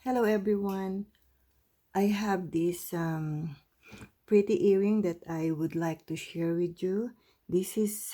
Hello everyone. I have this pretty earring that I would like to share with you. This is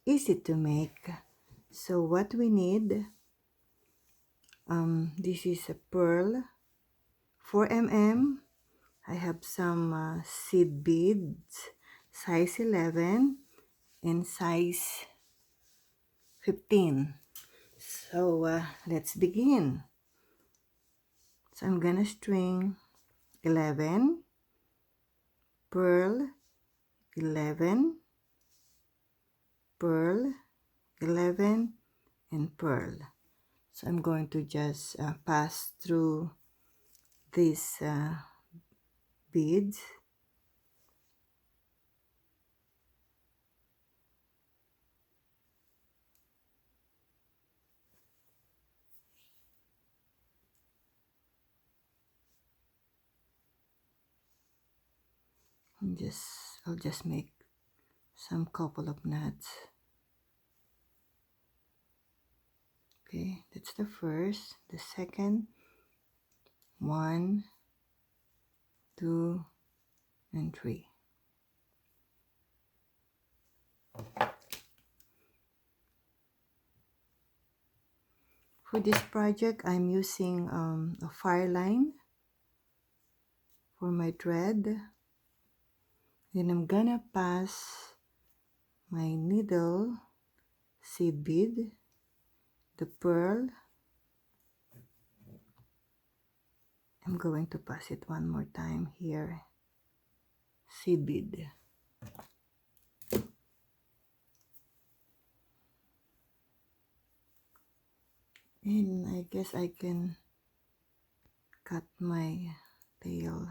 easy to make. So what we need, this is a pearl, 4 mm. I have some seed beads, size 11 and size 15. So let's begin. So I'm gonna string 11, pearl, 11, pearl, 11, and pearl. So I'm going to just pass through these beads. And I'll just make some couple of knots. Okay, that's the first. The second, 1, 2, and 3. For this project, I'm using a fire line for my thread. Then I'm gonna pass my needle, seed bead, the pearl. I'm going to pass it one more time here, seed bead. And I guess I can cut my tail.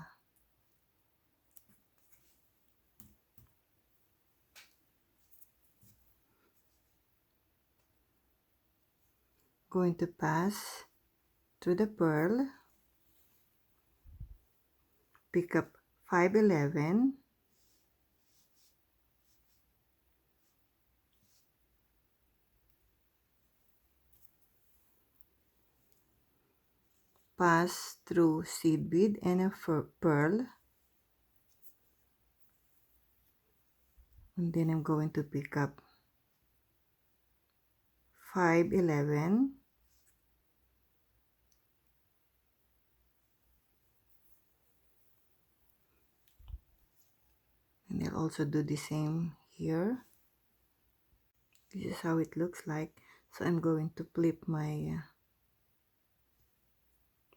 Going to pass through the pearl, pick up 511, pass through seed bead and a pearl, and then I'm going to pick up 511, and I'll also do the same here. This is how it looks like. So I'm going to flip my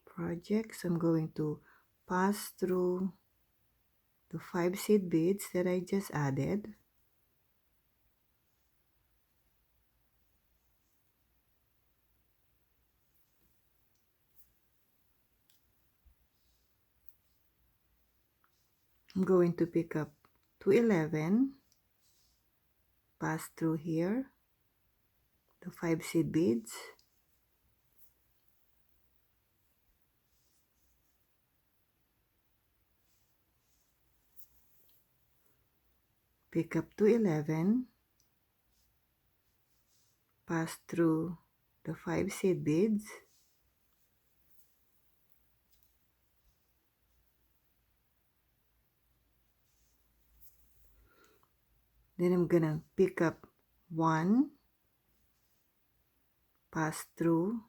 project. So I'm going to pass through the 5 seed beads that I just added. I'm going to pick up 211, pass through here, the 5 seed beads, pick up 211, pass through the 5 seed beads, then I'm gonna pick up 1, pass through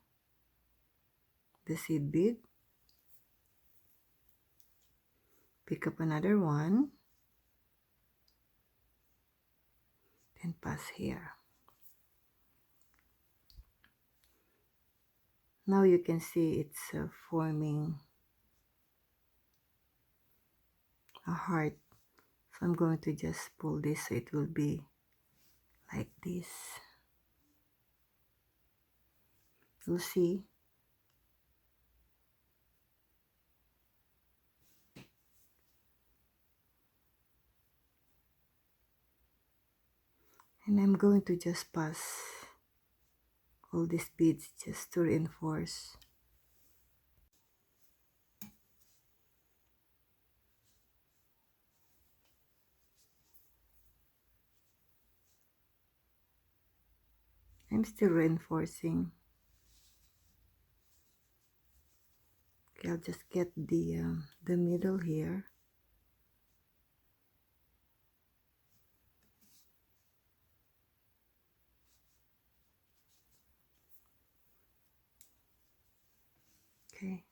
the seed bead, pick up another 1, then pass here. Now you can see it's forming a heart. So I'm going to just pull this so it will be like this. You'll see. And I'm going to just pass all these beads just to reinforce. I'm still reinforcing. I'll just get the middle here. Okay.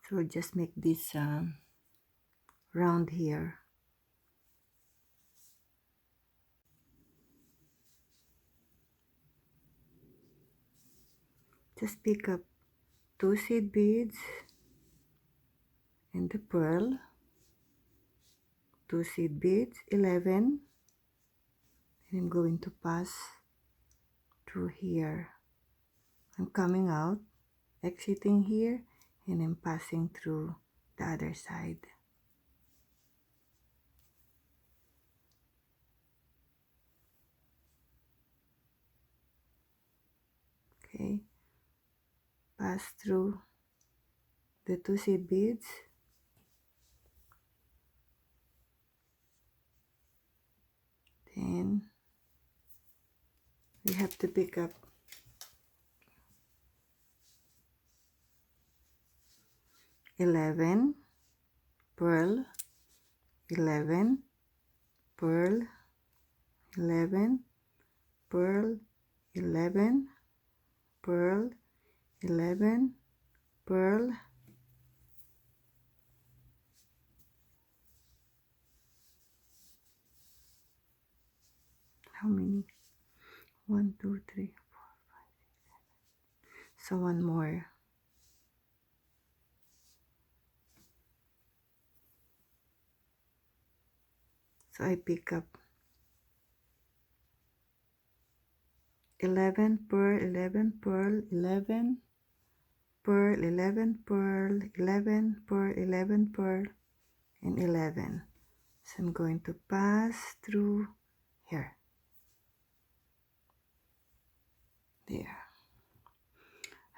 So we'll just make this round here. Just pick up 2 seed beads and the pearl, 2 seed beads, 11, and I'm going to pass through here. I'm coming out, exiting here, and I'm passing through the other side. Okay, pass through the 2 seed beads, then we have to pick up 11, pearl, 11, pearl, 11, pearl, 11, pearl, 11, pearl, how many? 1, 2, 3, 4, 5, 6, 7. So one more. So I pick up 11 pearl, 11 pearl, 11 pearl, 11 pearl, 11 pearl, 11 pearl, and 11. So I'm going to pass through here. There.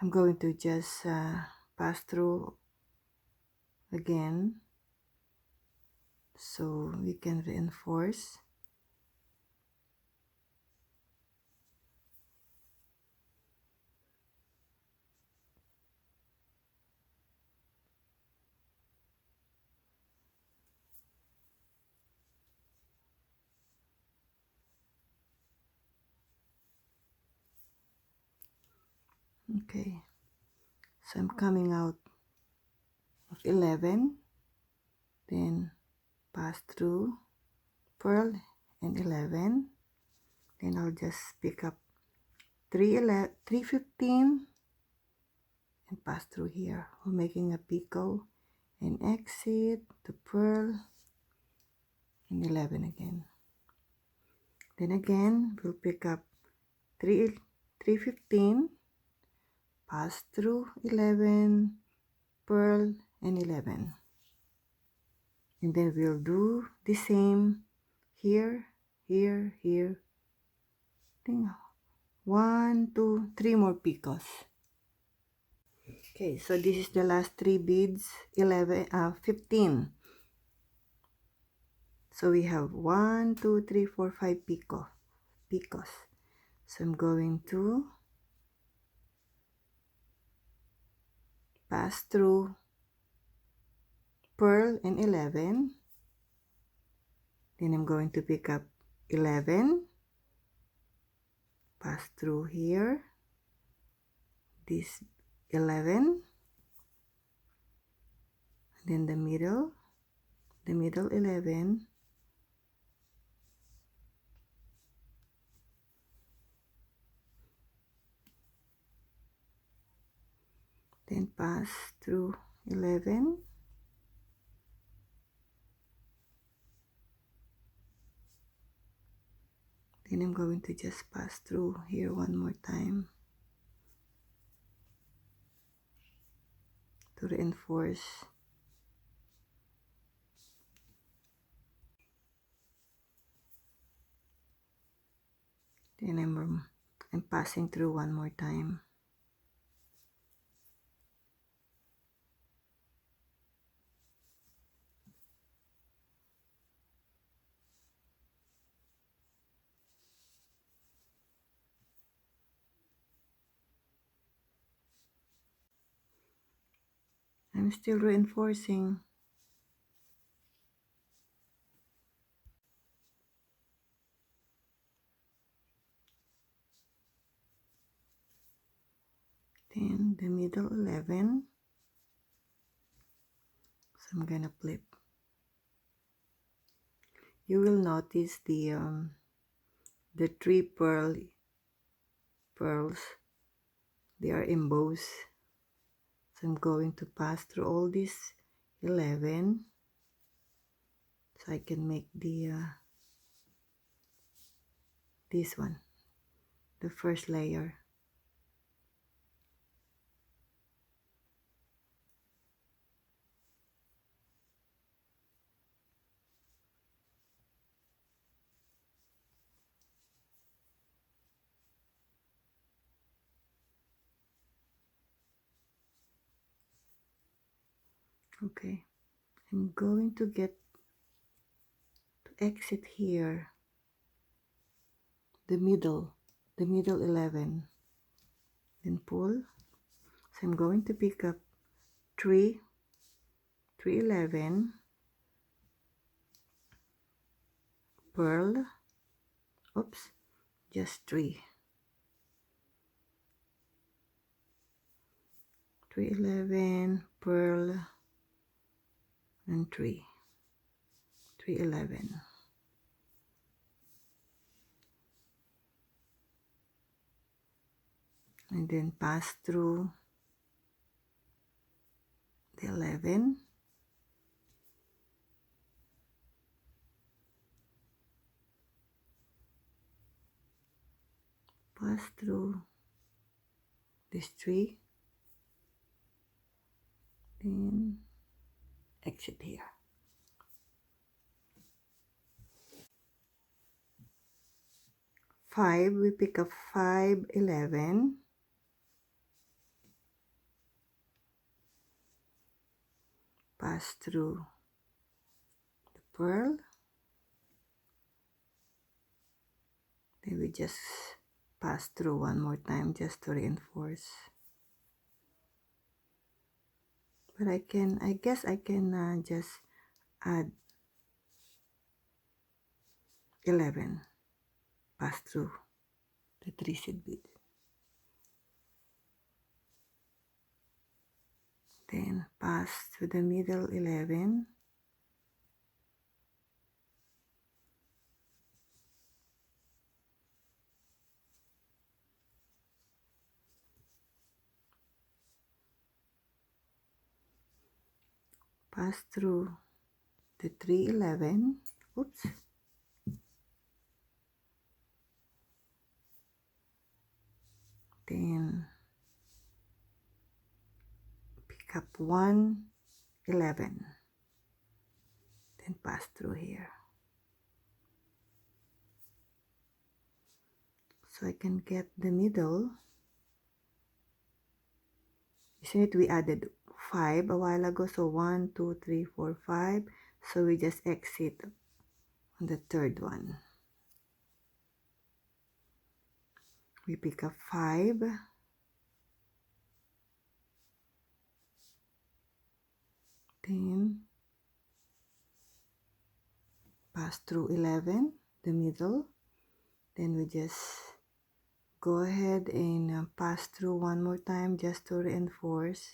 I'm going to just pass through again so we can reinforce. Okay, so I'm coming out of 11, then pass through pearl and 11, then I'll just pick up 315 and pass through here. We're making a picot and exit to pearl and 11 again. Then again we'll pick up 315, pass through 11, pearl and 11, and then we'll do the same here, here, here. 1, 2, 3 more picots. Okay, so this is the last 3 beads, 15. So we have 1, 2, 3, 4, 5 picos. So I'm going to pass through pearl and 11. Then I'm going to pick up 11, pass through here, this 11, then the middle 11, then pass through 11, then I'm going to just pass through here one more time to reinforce. Then I'm passing through one more time. I'm still reinforcing. Then the middle 11. So I'm gonna flip. You will notice the three pearls, they are embossed. So I'm going to pass through all these 11 so I can make the this one, the first layer. Okay, I'm going to exit here, the middle 11, then pull. So I'm going to pick up 311 pearl, oops, just 311 pearl and 311, and then pass through the 11, pass through this 3, then exit here. 5, we pick up 511, pass through the pearl, then we just pass through one more time just to reinforce. But I guess I can just add 11, pass through the 3 seed bead, then pass to the middle 11, pass through the 311, oops, then pick up 111, then pass through here. So I can get the middle. Isn't it we added 5 a while ago? So 1, 2, 3, 4, 5. So we just exit on the third one. We pick up 5, then pass through 11, the middle, then we just go ahead and pass through one more time just to reinforce.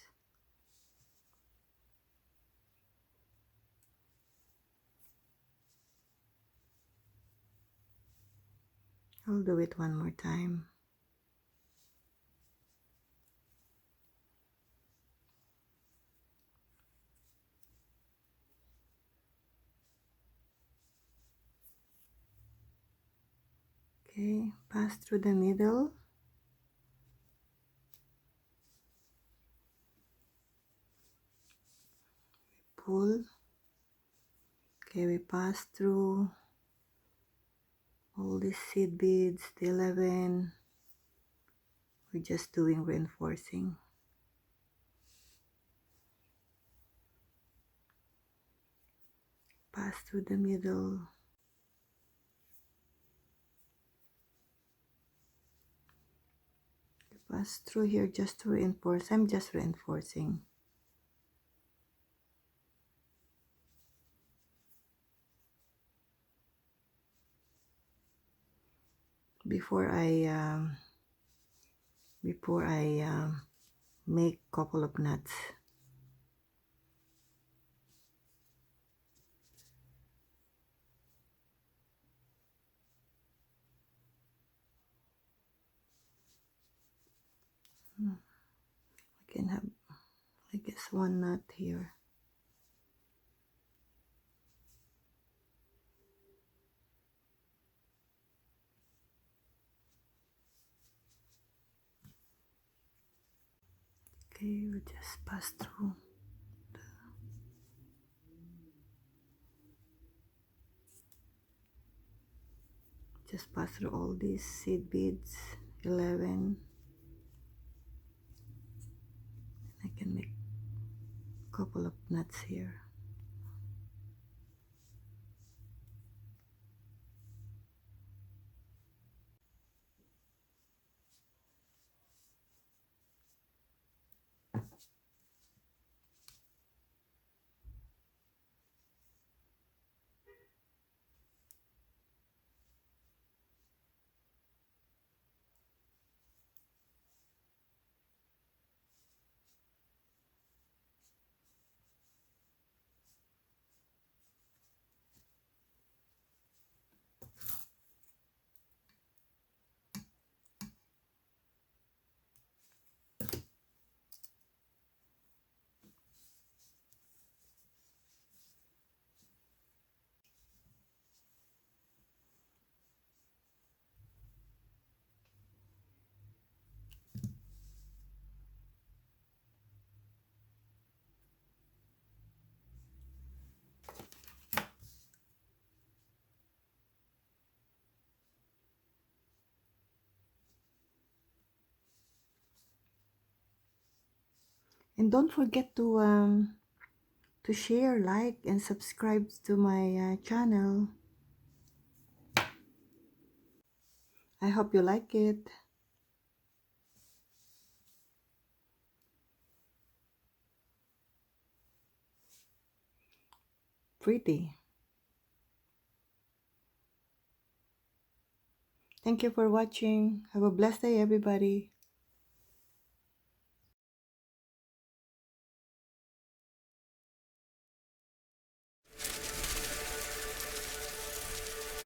I'll do it one more time. Okay, pass through the middle, pull. Okay, we pass through all these seed beads, the 11. We're just doing reinforcing. Pass through the middle. Pass through here just to reinforce. I'm just reinforcing. before I make couple of nuts. I can have, I guess, one nut here. Okay, we just pass through. Just pass through all these seed beads. 11. I can make a couple of nuts here. And don't forget to share, like, and subscribe to my channel. I hope you like it. Pretty. Thank you for watching. Have a blessed day, everybody.